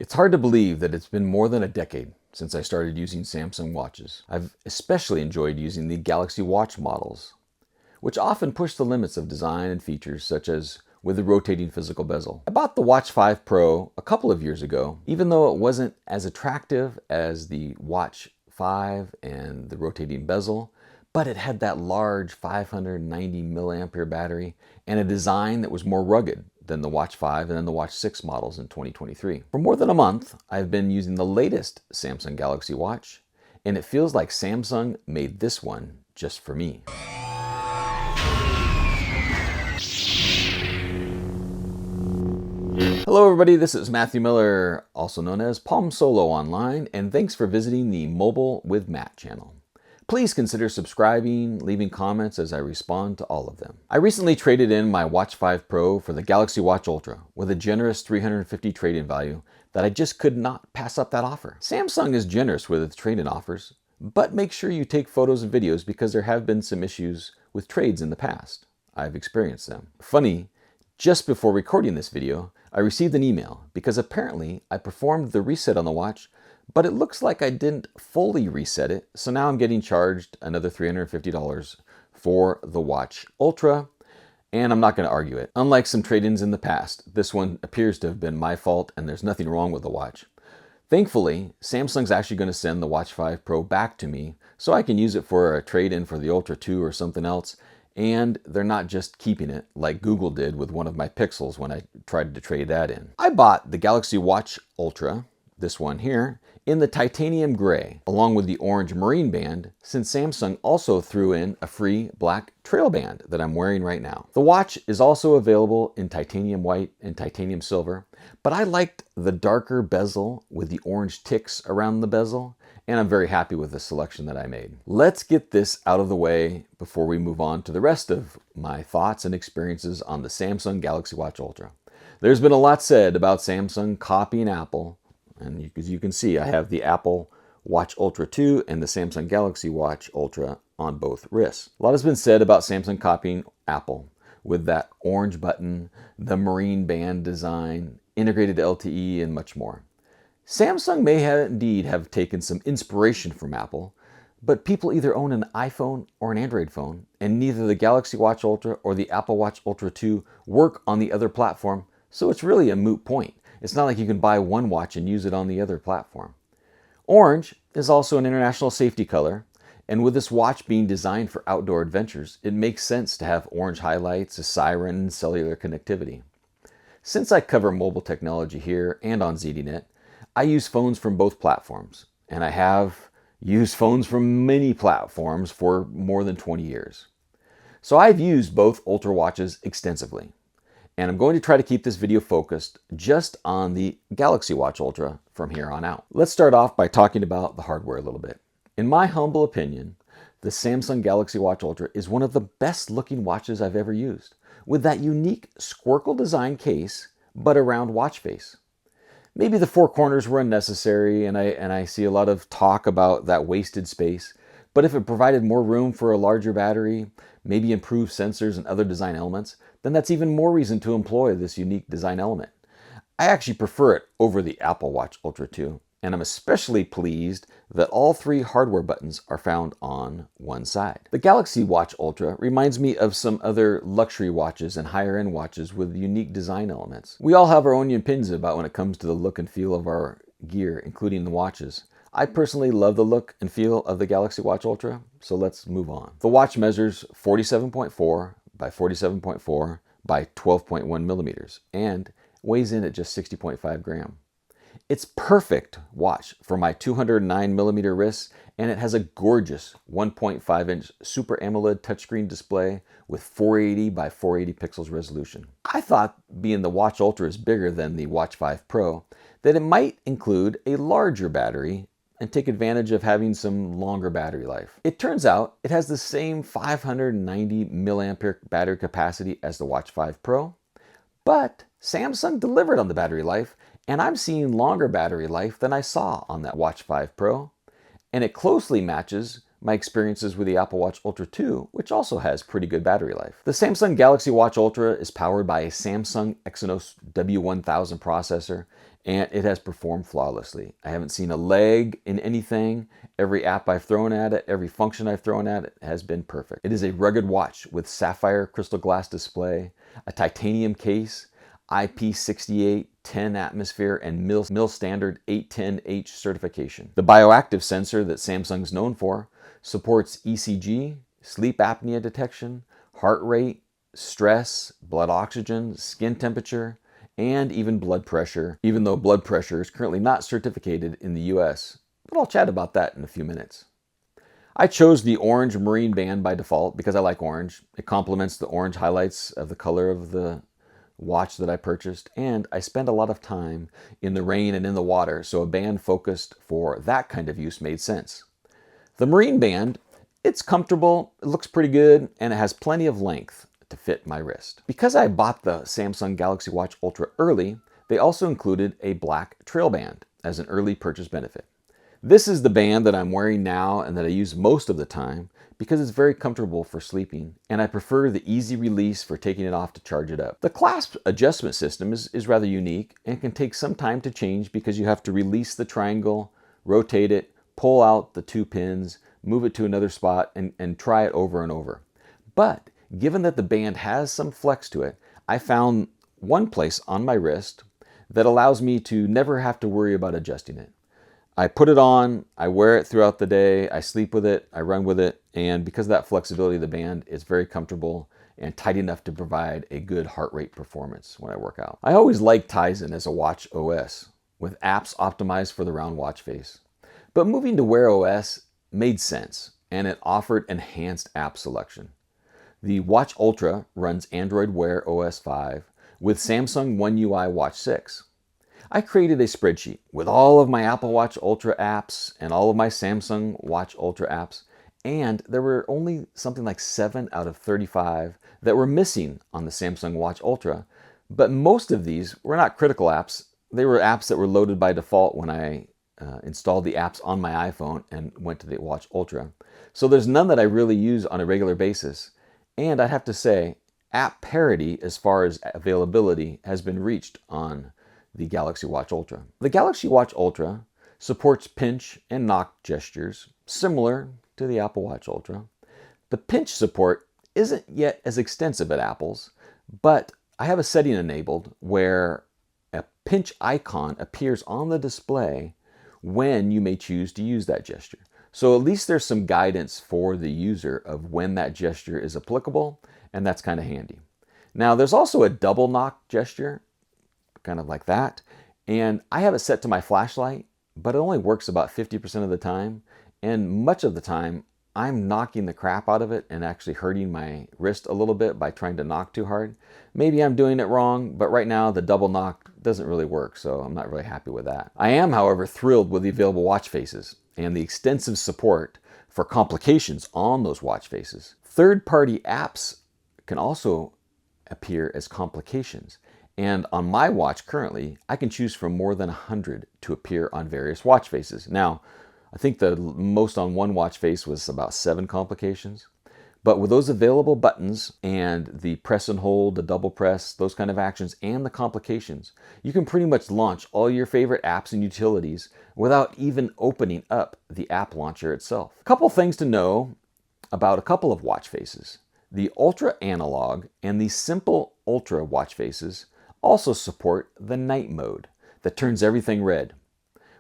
It's hard to believe that it's been more than a decade since I started using Samsung watches. I've especially enjoyed using the Galaxy Watch models, which often push the limits of design and features, such as with the rotating physical bezel. I bought the Watch 5 Pro a couple of years ago, even though it wasn't as attractive as the Watch 5 and the rotating bezel, but it had that large 590 milliampere battery and a design that was more rugged than the Watch 5 and then the Watch 6 models in 2023. For more than a month, I've been using the latest Samsung Galaxy Watch, and it feels like Samsung made this one just for me. Hello everybody, this is Matthew Miller, also known as Palm Solo Online, and thanks for visiting the Mobile with Matt channel. Please consider subscribing, leaving comments as I respond to all of them. I recently traded in my Watch 5 Pro for the Galaxy Watch Ulta with a generous $350 trade-in value that I just could not pass up that offer. Samsung is generous with its trade-in offers, but make sure you take photos and videos because there have been some issues with trades in the past. I've experienced them. Funny, just before recording this video, I received an email because apparently I performed the reset on the watch, but it looks like I didn't fully reset it, so now I'm getting charged another $350 for the Watch Ultra, and I'm not going to argue it. Unlike some trade-ins in the past, this one appears to have been my fault and there's nothing wrong with the watch. Thankfully, Samsung's actually going to send the Watch 5 Pro back to me so I can use it for a trade-in for the Ultra 2 or something else, and they're not just keeping it like Google did with one of my Pixels when I tried to trade that in. I bought the Galaxy Watch Ultra, this one here, in the titanium gray, along with the orange marine band, since Samsung also threw in a free black trail band that I'm wearing right now. The watch is also available in titanium white and titanium silver, but I liked the darker bezel with the orange ticks around the bezel, and I'm very happy with the selection that I made. Let's get this out of the way before we move on to the rest of my thoughts and experiences on the Samsung Galaxy Watch Ultra. There's been a lot said about Samsung copying Apple, and as you can see, I have the Apple Watch Ultra 2 and the Samsung Galaxy Watch Ultra on both wrists. A lot has been said about Samsung copying Apple with that orange button, the marine band design, integrated LTE, and much more. Samsung may indeed have taken some inspiration from Apple, but people either own an iPhone or an Android phone, and neither the Galaxy Watch Ultra or the Apple Watch Ultra 2 work on the other platform, so it's really a moot point. It's not like you can buy one watch and use it on the other platform. Orange is also an international safety color, and with this watch being designed for outdoor adventures, it makes sense to have orange highlights, a siren, and cellular connectivity. Since I cover mobile technology here and on ZDNet, I use phones from both platforms, and I have used phones from many platforms for more than 20 years. So I've used both Ultra watches extensively. And I'm going to try to keep this video focused just on the Galaxy Watch Ultra from here on out. Let's start off by talking about the hardware a little bit. In my humble opinion, the Samsung Galaxy Watch Ultra is one of the best looking watches I've ever used, with that unique squircle design case, but a round watch face. Maybe the four corners were unnecessary, and I see a lot of talk about that wasted space, but if it provided more room for a larger battery, maybe improved sensors and other design elements, then that's even more reason to employ this unique design element. I actually prefer it over the Apple Watch Ultra 2, and I'm especially pleased that all three hardware buttons are found on one side. The Galaxy Watch Ultra reminds me of some other luxury watches and higher end watches with unique design elements. We all have our own opinions about when it comes to the look and feel of our gear, including the watches. I personally love the look and feel of the Galaxy Watch Ultra, so let's move on. The watch measures 47.4 by 47.4 by 12.1 millimeters and weighs in at just 60.5 grams. It's perfect watch for my 209 millimeter wrists, and it has a gorgeous 1.5 inch Super AMOLED touchscreen display with 480 by 480 pixels resolution. I thought, being the Watch Ultra is bigger than the Watch 5 Pro, that it might include a larger battery and take advantage of having some longer battery life. It turns out it has the same 590 milliampere battery capacity as the Watch 5 Pro, but Samsung delivered on the battery life, and I'm seeing longer battery life than I saw on that Watch 5 Pro, and it closely matches my experiences with the Apple Watch Ultra 2, which also has pretty good battery life. The Samsung Galaxy Watch Ultra is powered by a Samsung Exynos W1000 processor, and it has performed flawlessly. I haven't seen a lag in anything. Every app I've thrown at it, every function I've thrown at it has been perfect. It is a rugged watch with sapphire crystal glass display, a titanium case, IP68, 10 atmosphere, and mil standard 810H certification. The bioactive sensor that Samsung's known for supports ECG, sleep apnea detection, heart rate, stress, blood oxygen, skin temperature, and even blood pressure, even though blood pressure is currently not certificated in the US. But I'll chat about that in a few minutes. I chose the orange marine band by default because I like orange. It complements the orange highlights of the color of the watch that I purchased, and I spend a lot of time in the rain and in the water, so a band focused for that kind of use made sense. The marine band, it's comfortable, it looks pretty good, and it has plenty of length to fit my wrist. Because I bought the Samsung Galaxy Watch Ultra early, they also included a black trail band as an early purchase benefit. This is the band that I'm wearing now and that I use most of the time because it's very comfortable for sleeping, and I prefer the easy release for taking it off to charge it up. The clasp adjustment system is rather unique and can take some time to change because you have to release the triangle, rotate it, pull out the 2 pins, move it to another spot, and try it over and over. But given that the band has some flex to it, I found one place on my wrist that allows me to never have to worry about adjusting it. I put it on, I wear it throughout the day, I sleep with it, I run with it, and because of that flexibility of the band, it's very comfortable and tight enough to provide a good heart rate performance when I work out. I always liked Tizen as a watch OS, with apps optimized for the round watch face. But moving to Wear OS made sense, and it offered enhanced app selection. The Watch Ultra runs Android Wear OS 5 with Samsung One UI Watch 6. I created a spreadsheet with all of my Apple Watch Ultra apps and all of my Samsung Watch Ultra apps, and there were only something like 7 out of 35 that were missing on the Samsung Watch Ultra, but most of these were not critical apps. They were apps that were loaded by default when I installed the apps on my iPhone and went to the Watch Ultra. So there's none that I really use on a regular basis, and I'd have to say app parity as far as availability has been reached on the Galaxy Watch Ultra. The Galaxy Watch Ultra supports pinch and knock gestures, similar to the Apple Watch Ultra. The pinch support isn't yet as extensive at Apple's, but I have a setting enabled where a pinch icon appears on the display when you may choose to use that gesture. So at least there's some guidance for the user of when that gesture is applicable, and that's kind of handy. Now there's also a double knock gesture, kind of like that. And I have it set to my flashlight, but it only works about 50% of the time. And much of the time, I'm knocking the crap out of it and actually hurting my wrist a little bit by trying to knock too hard. Maybe I'm doing it wrong, but right now the double knock doesn't really work, so I'm not really happy with that. I am, however, thrilled with the available watch faces and the extensive support for complications on those watch faces. Third-party apps can also appear as complications. And on my watch currently, I can choose from more than 100 to appear on various watch faces. Now, I think the most on one watch face was about 7 complications. But with those available buttons and the press and hold, the double press, those kind of actions, and the complications, you can pretty much launch all your favorite apps and utilities without even opening up the app launcher itself. A couple things to know about a couple of watch faces. The Ultra Analog and the Simple Ultra watch faces also support the night mode that turns everything red.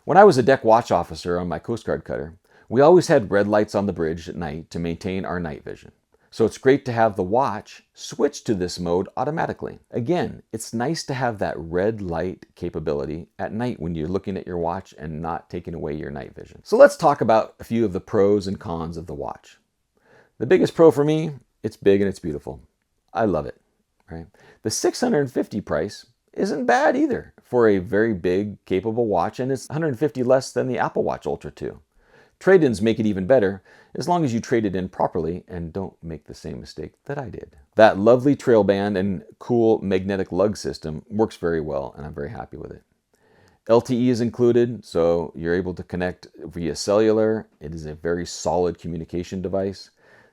When I was a deck watch officer on my Coast Guard cutter, we always had red lights on the bridge at night to maintain our night vision. So it's great to have the watch switch to this mode automatically. Again, it's nice to have that red light capability at night when you're looking at your watch and not taking away your night vision. So let's talk about a few of the pros and cons of the watch. The biggest pro for me, it's big and it's beautiful. I love it. Right? The $650 price isn't bad either for a very big, capable watch, and it's $150 less than the Apple Watch Ultra 2. Trade-ins make it even better as long as you trade it in properly and don't make the same mistake that I did. That lovely trail band and cool magnetic lug system works very well, and I'm very happy with it. LTE is included, so you're able to connect via cellular. It is a very solid communication device.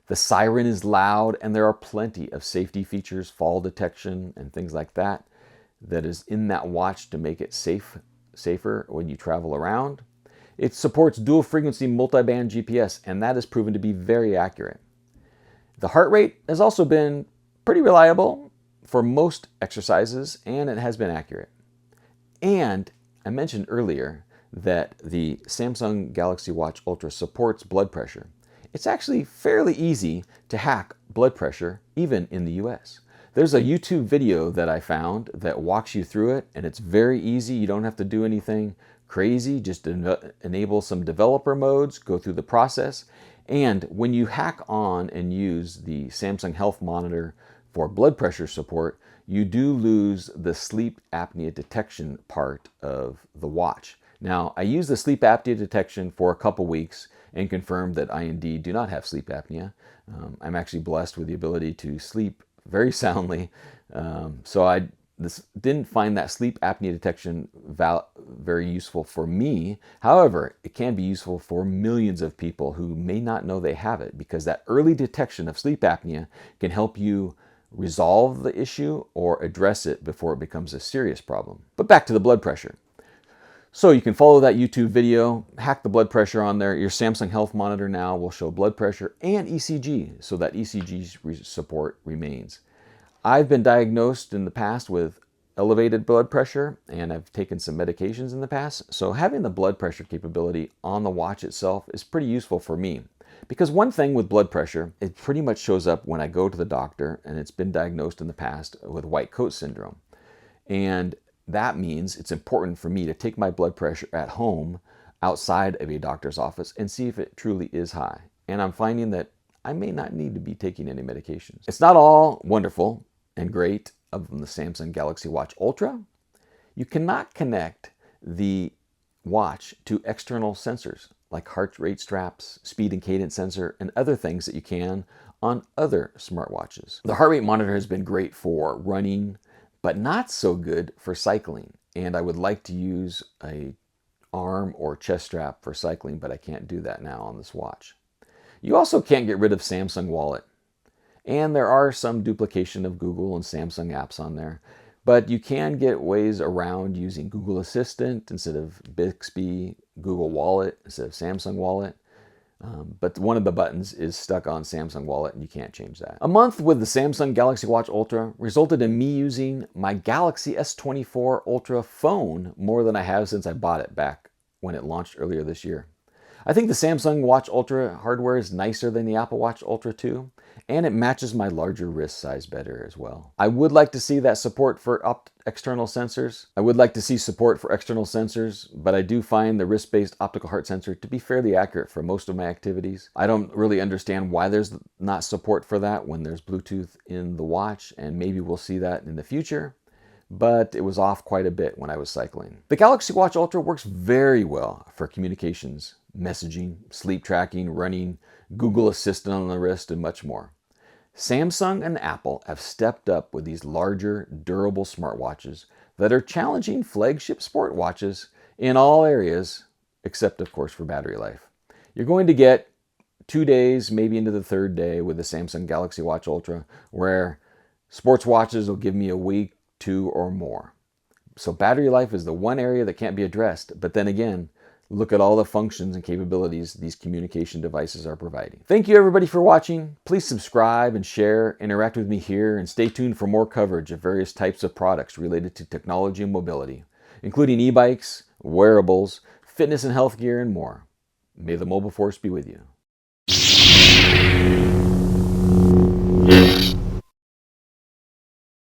The siren is loud, and there are plenty of safety features, fall detection, and things like that is in that watch to make it safer when you travel around. It supports dual frequency multiband GPS, and that has proven to be very accurate. The heart rate has also been pretty reliable for most exercises, and it has been accurate. And I mentioned earlier that the Samsung Galaxy Watch Ultra supports blood pressure. It's actually fairly easy to hack blood pressure, even in the US. There's a YouTube video that I found that walks you through it, and it's very easy. You don't have to do anything crazy, just enable some developer modes, go through the process. And when you hack on and use the Samsung Health Monitor for blood pressure support, you do lose the sleep apnea detection part of the watch. Now, I used the sleep apnea detection for a couple weeks and confirmed that I indeed do not have sleep apnea. I'm actually blessed with the ability to sleep very soundly. So I didn't find that sleep apnea detection very useful for me. However, it can be useful for millions of people who may not know they have it, because that early detection of sleep apnea can help you resolve the issue or address it before it becomes a serious problem. But back to the blood pressure. So you can follow that YouTube video, hack the blood pressure on there. Your Samsung Health Monitor now will show blood pressure and ECG, so that ECG support remains. I've been diagnosed in the past with elevated blood pressure, and I've taken some medications in the past. So having the blood pressure capability on the watch itself is pretty useful for me. Because one thing with blood pressure, it pretty much shows up when I go to the doctor, and it's been diagnosed in the past with white coat syndrome. And that means it's important for me to take my blood pressure at home outside of a doctor's office and see if it truly is high. And I'm finding that I may not need to be taking any medications. It's not all wonderful and great of the Samsung Galaxy Watch Ultra. You cannot connect the watch to external sensors like heart rate straps, speed and cadence sensor, and other things that you can on other smartwatches. The heart rate monitor has been great for running, but not so good for cycling. And I would like to use a arm or chest strap for cycling, but I can't do that now on this watch. You also can't get rid of Samsung Wallet. And there are some duplication of Google and Samsung apps on there, but you can get ways around using Google Assistant instead of Bixby, Google Wallet instead of Samsung Wallet. But one of the buttons is stuck on Samsung Wallet, and you can't change that. A month with the Samsung Galaxy Watch Ultra resulted in me using my Galaxy S24 Ultra phone more than I have since I bought it back when it launched earlier this year. I think the Samsung Watch Ultra hardware is nicer than the Apple Watch Ultra 2, and it matches my larger wrist size better as well. I would like to see that support for external sensors. But I do find the wrist-based optical heart sensor to be fairly accurate for most of my activities. I don't really understand why there's not support for that when there's Bluetooth in the watch, and maybe we'll see that in the future. But it was off quite a bit when I was cycling. The Galaxy Watch Ultra works very well for communications, messaging, sleep tracking, running, Google Assistant on the wrist, and much more. Samsung and Apple have stepped up with these larger, durable smartwatches that are challenging flagship sport watches in all areas, except of course for battery life. You're going to get 2 days, maybe into the 3rd day with the Samsung Galaxy Watch Ultra, where sports watches will give me a week, 2 or more. So battery life is the one area that can't be addressed, but then again, look at all the functions and capabilities these communication devices are providing. Thank you everybody for watching. Please subscribe and share, interact with me here, and stay tuned for more coverage of various types of products related to technology and mobility, including e-bikes, wearables, fitness and health gear, and more. May the mobile force be with you.